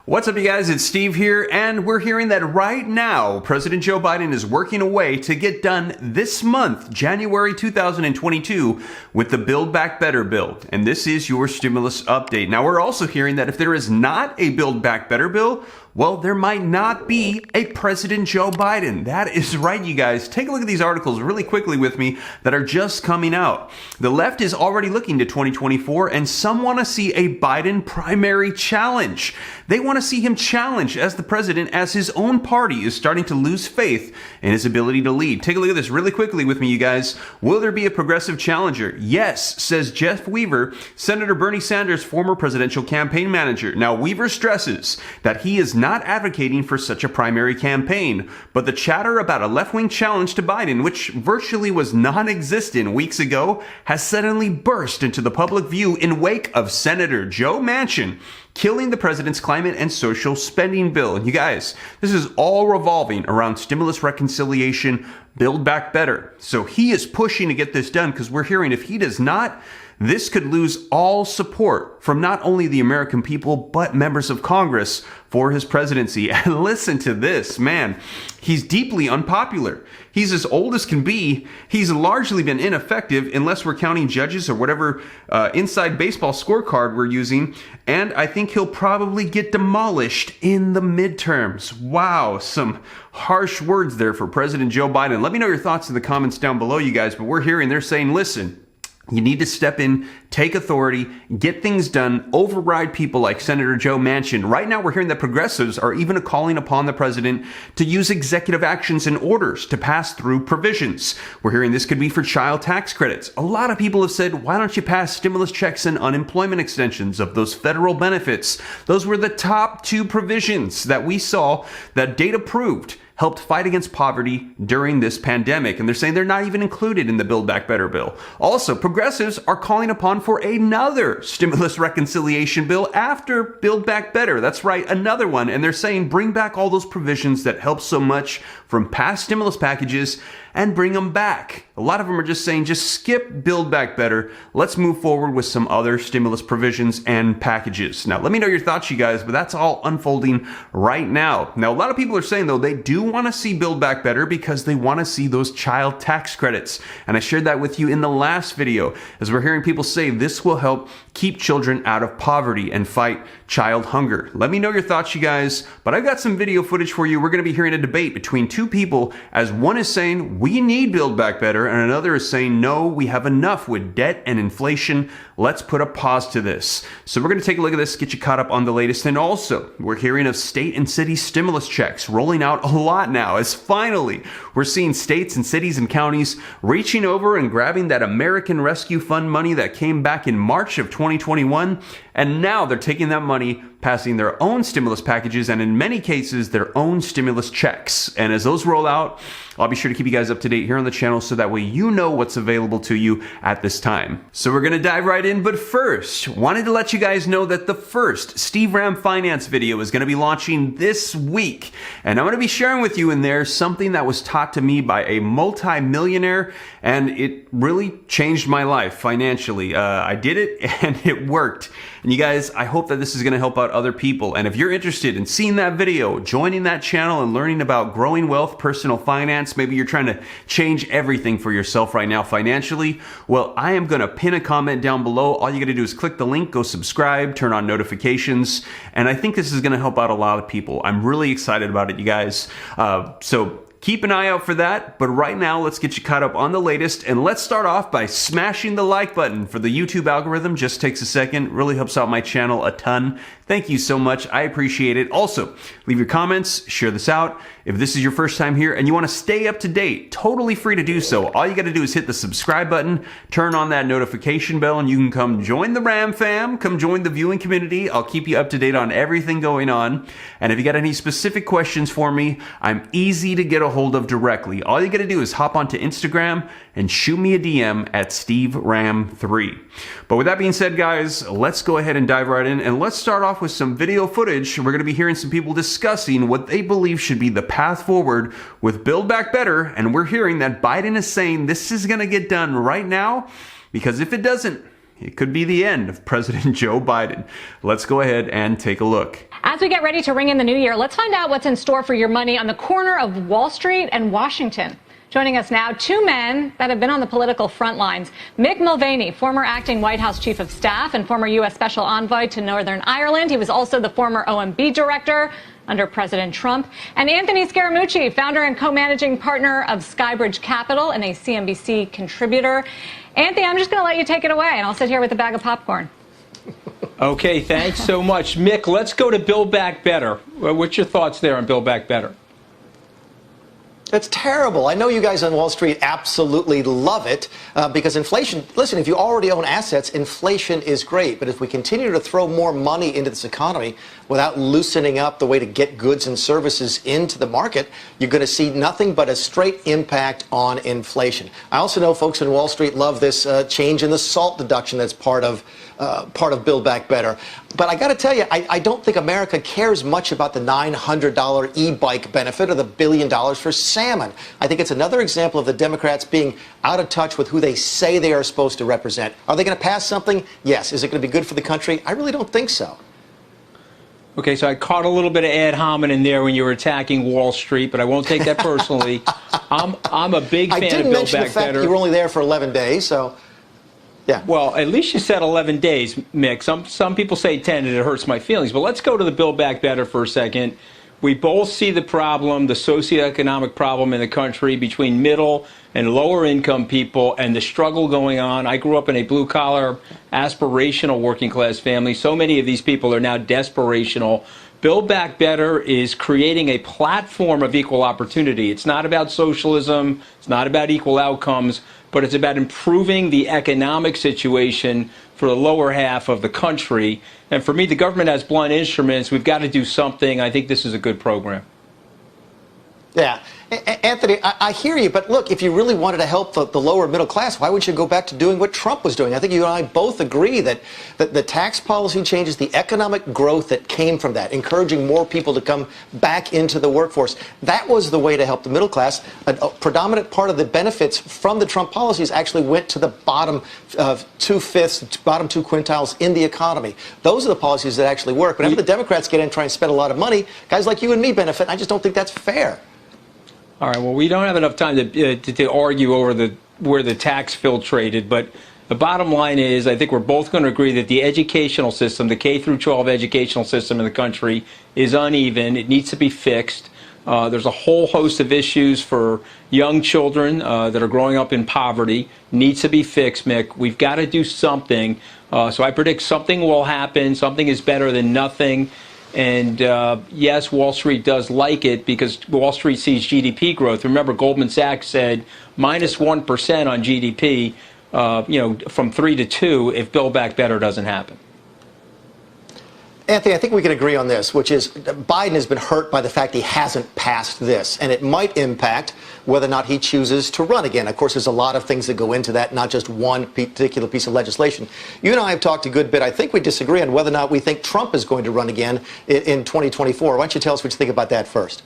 What's up, you guys? It's Steve here, and we're hearing that right now President Joe Biden is working a way to get done this month, January 2022, with the Build Back Better bill. And this is your stimulus update. Now, we're also hearing that if there is not a Build Back Better bill, well, there might not be a President Joe Biden. That is right, you guys. Take a look at these articles really quickly with me that are just coming out. The left is already looking to 2024, and some want to see a Biden primary challenge. They want to see him challenged as the president, as his own party is starting to lose faith in his ability to lead. Take a look at this really quickly with me, you guys. Will there be a progressive challenger? Yes, says Jeff Weaver, Senator Bernie Sanders' former presidential campaign manager. Now, Weaver stresses that he is not advocating for such a primary campaign, but the chatter about a left-wing challenge to Biden, which virtually was non-existent weeks ago, has suddenly burst into the public view in wake of Senator Joe Manchin killing the president's climate and social spending bill. And you guys, this is all revolving around stimulus reconciliation, Build Back Better. So he is pushing to get this done because we're hearing if he does not, this could lose all support from not only the American people, but members of Congress for his presidency. And listen to this, man. He's deeply unpopular. He's as old as can be. He's largely been ineffective unless we're counting judges or whatever inside baseball scorecard we're using. And I think he'll probably get demolished in the midterms. Wow, some harsh words there for President Joe Biden. Let me know your thoughts in the comments down below, you guys. But we're hearing they're saying, listen, you need to step in, take authority, get things done, override people like Senator Joe Manchin. Right now, we're hearing that progressives are even calling upon the president to use executive actions and orders to pass through provisions. We're hearing this could be for child tax credits. A lot of people have said, why don't you pass stimulus checks and unemployment extensions of those federal benefits? Those were the top two provisions that we saw that data proved helped fight against poverty during this pandemic. And they're saying they're not even included in the Build Back Better bill. Also, progressives are calling upon for another stimulus reconciliation bill after Build Back Better. That's right, another one. And they're saying bring back all those provisions that help so much from past stimulus packages and bring them back. A lot of them are just saying, just skip Build Back Better. Let's move forward with some other stimulus provisions and packages. Now, let me know your thoughts, you guys, but that's all unfolding right now. Now, a lot of people are saying, though, they do want to see Build Back Better because they want to see those child tax credits. And I shared that with you in the last video, as we're hearing people say this will help keep children out of poverty and fight child hunger. Let me know your thoughts, you guys, but I've got some video footage for you. We're going to be hearing a debate between two people, as one is saying we need Build Back Better, and another is saying, no, we have enough with debt and inflation. Let's put a pause to this. So we're going to take a look at this, get you caught up on the latest. And also, we're hearing of state and city stimulus checks rolling out a lot now, as finally we're seeing states and cities and counties reaching over and grabbing that American Rescue Fund money that came back in March of 2021. And now they're taking that money, passing their own stimulus packages, and in many cases, their own stimulus checks. And as those roll out, I'll be sure to keep you guys up to date here on the channel so that way you know what's available to you at this time. So we're going to dive right in, but first, wanted to let you guys know that the first Steve Ram Finance video is going to be launching this week. And I'm going to be sharing with you in there something that was taught to me by a multi-millionaire, and it really changed my life financially. I did it and it worked. And you guys, I hope that this is going to help out other people. And if you're interested in seeing that video, joining that channel and learning about growing wealth, personal finance, maybe you're trying to change everything for yourself right now financially, well, I am going to pin a comment down below. All you got to do is click the link, go subscribe, turn on notifications. And I think this is going to help out a lot of people. I'm really excited about it, you guys. So keep an eye out for that, but right now, let's get you caught up on the latest, and let's start off by smashing the like button for the YouTube algorithm. Just takes a second, really helps out my channel a ton. Thank you so much, I appreciate it. Also, leave your comments, share this out. If this is your first time here and you want to stay up to date, totally free to do so. All you got to do is hit the subscribe button, turn on that notification bell, and you can come join the Ram fam, come join the viewing community. I'll keep you up to date on everything going on. And if you got any specific questions for me, I'm easy to get a hold of directly. All you got to do is hop onto Instagram and shoot me a DM at SteveRam3. But with that being said, guys, let's go ahead and dive right in, and let's start off with some video footage. We're going to be hearing some people discussing what they believe should be the path forward with Build Back Better, and we're hearing that Biden is saying this is going to get done right now, because if it doesn't, it could be the end of President Joe Biden. Let's go ahead and take a look. As we get ready to ring in the new year, let's find out what's in store for your money on the corner of Wall Street and Washington. Joining us now, two men that have been on the political front lines. Mick Mulvaney, former acting White House Chief of Staff and former U.S. Special Envoy to Northern Ireland. He was also the former OMB Director under President Trump. And Anthony Scaramucci, founder and co-managing partner of Skybridge Capital and a CNBC contributor. Anthony, I'm just going to let you take it away, and I'll sit here with a bag of popcorn. Okay, thanks so much. Mick, let's go to Build Back Better. What's your thoughts there on Build Back Better? That's terrible. I know you guys on Wall Street absolutely love it because inflation, listen, if you already own assets, inflation is great. But if we continue to throw more money into this economy without loosening up the way to get goods and services into the market, you're going to see nothing but a straight impact on inflation. I also know folks in Wall Street love this change in the SALT deduction that's part of Build Back Better. But I got to tell you, I don't think America cares much about the $900 e-bike benefit or the $1 billion for salmon. I think it's another example of the Democrats being out of touch with who they say they are supposed to represent. Are they going to pass something? Yes. Is it going to be good for the country? I really don't think so. Okay, so I caught a little bit of ad hominem there when you were attacking Wall Street, but I won't take that personally. I'm a big fan of Build Back Better. I didn't mention the fact that you were only there for 11 days, so... Yeah. Well, at least you said 11 days, Mick. Some people say 10, and it hurts my feelings. But let's go to the Build Back Better for a second. We both see the problem, the socioeconomic problem in the country between middle and lower income people and the struggle going on. I grew up in a blue-collar, aspirational working-class family. So many of these people are now desperational. Build Back Better is creating a platform of equal opportunity. It's not about socialism. It's not about equal outcomes, but it's about improving the economic situation for the lower half of the country. And for me, the government has blunt instruments. We've got to do something. I think this is a good program. Yeah. Anthony, I hear you, but look, if you really wanted to help the lower middle class, why would you go back to doing what Trump was doing? I think you and I both agree that the tax policy changes, the economic growth that came from that, encouraging more people to come back into the workforce, that was the way to help the middle class. A predominant part of the benefits from the Trump policies actually went to the bottom two-fifths, bottom two quintiles in the economy. Those are the policies that actually work. Whenever the Democrats get in and try and spend a lot of money, guys like you and me benefit, and I just don't think that's fair. All right. Well, we don't have enough time to argue over where the tax filtrated, but the bottom line is I think we're both going to agree that the educational system, the K through 12 educational system in the country, is uneven. It needs to be fixed. There's a whole host of issues for young children that are growing up in poverty. Needs to be fixed, Mick. We've got to do something. So I predict something will happen. Something is better than nothing. And yes, Wall Street does like it because Wall Street sees GDP growth. Remember, Goldman Sachs said minus 1% on GDP, from 3 to 2 if Build Back Better doesn't happen. Anthony, I think we can agree on this, which is Biden has been hurt by the fact he hasn't passed this, and it might impact whether or not he chooses to run again. Of course, there's a lot of things that go into that, not just one particular piece of legislation. You and I have talked a good bit. I think we disagree on whether or not we think Trump is going to run again in 2024. Why don't you tell us what you think about that first?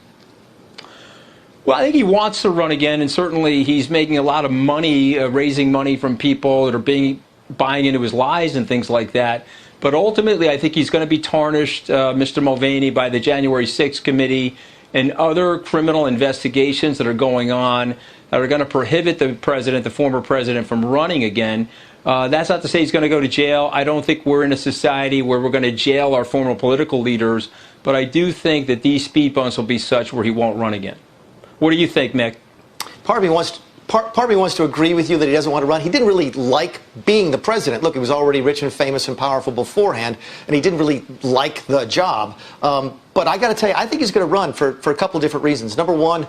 Well, I think he wants to run again, and certainly he's making a lot of money, raising money from people that are buying into his lies and things like that. But ultimately, I think he's going to be tarnished, Mr. Mulvaney, by the January 6th committee and other criminal investigations that are going on that are going to prohibit the president, the former president, from running again. That's not to say he's going to go to jail. I don't think we're in a society where we're going to jail our former political leaders. But I do think that these speed bumps will be such where he won't run again. What do you think, Mick? Part of me wants to agree with you that he doesn't want to run. He didn't really like being the president. Look, he was already rich and famous and powerful beforehand, and he didn't really like the job. But I got to tell you, I think he's going to run for a couple of different reasons. Number one,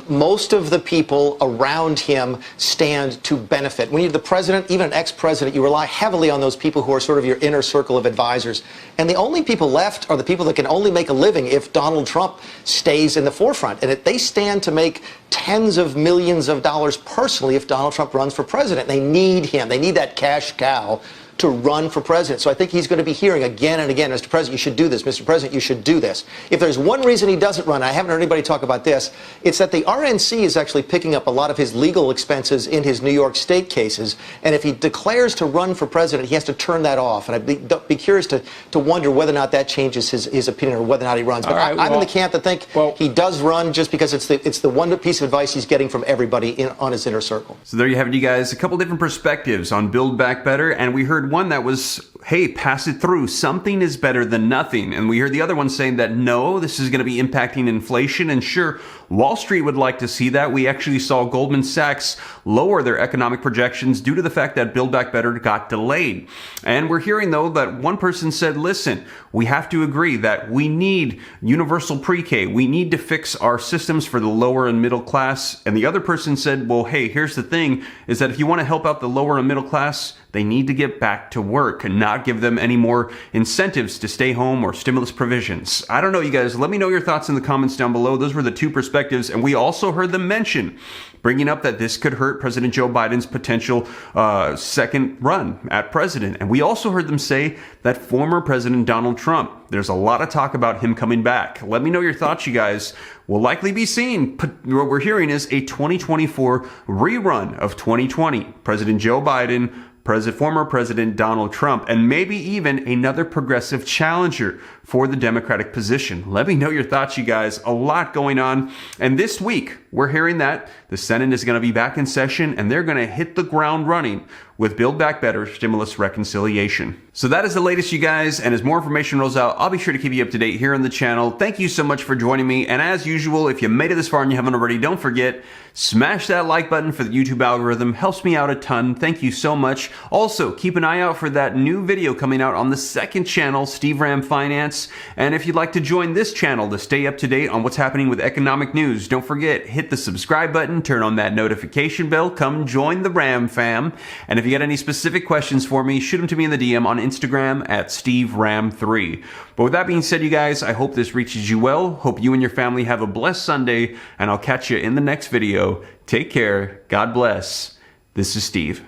most of the people around him stand to benefit. When you're the president, even an ex-president, you rely heavily on those people who are sort of your inner circle of advisors. And the only people left are the people that can only make a living if Donald Trump stays in the forefront. And they stand to make tens of millions of dollars personally if Donald Trump runs for president. They need him. They need that cash cow to run for president. So I think he's going to be hearing again and again, Mr. President, you should do this. Mr. President, you should do this. If there's one reason he doesn't run, I haven't heard anybody talk about this, it's that the RNC is actually picking up a lot of his legal expenses in his New York State cases. And if he declares to run for president, he has to turn that off. And I'd be curious to wonder whether or not that changes his opinion or whether or not he runs. But I'm in the camp that think he does run just because it's the one piece of advice he's getting from everybody on his inner circle. So there you have it, you guys. A couple different perspectives on Build Back Better. And we heard one that was, hey, pass it through. Something is better than nothing. And we heard the other one saying that, no, this is going to be impacting inflation. And sure, Wall Street would like to see that. We actually saw Goldman Sachs lower their economic projections due to the fact that Build Back Better got delayed. And we're hearing, though, that one person said, listen, we have to agree that we need universal pre-K. We need to fix our systems for the lower and middle class. And the other person said, well, hey, here's the thing, is that if you want to help out the lower and middle class, they need to get back to work and not give them any more incentives to stay home or stimulus provisions. I don't know, you guys. Let me know your thoughts in the comments down below. Those were the two perspectives. And we also heard them mention, bringing up that this could hurt President Joe Biden's potential second run at president. And we also heard them say that former President Donald Trump, there's a lot of talk about him coming back. Let me know your thoughts, you guys. We'll likely be seeing, what we're hearing is a 2024 rerun of 2020. President Joe Biden, former President Donald Trump, and maybe even another progressive challenger for the Democratic position. Let me know your thoughts, you guys. A lot going on. And this week, we're hearing that the Senate is going to be back in session and they're going to hit the ground running with Build Back Better stimulus reconciliation. So that is the latest, you guys. And as more information rolls out, I'll be sure to keep you up to date here on the channel. Thank you so much for joining me. And as usual, if you made it this far and you haven't already, don't forget, smash that like button for the YouTube algorithm. Helps me out a ton. Thank you so much. Also, keep an eye out for that new video coming out on the second channel, Steve Ram Finance. And if you'd like to join this channel to stay up to date on what's happening with economic news, don't forget, hit the subscribe button, turn on that notification bell, come join the Ram fam. And if you got any specific questions for me, shoot them to me in the DM on Instagram at SteveRam3. But with that being said, you guys, I hope this reaches you well. Hope you and your family have a blessed Sunday, and I'll catch you in the next video. Take care. God bless. This is Steve.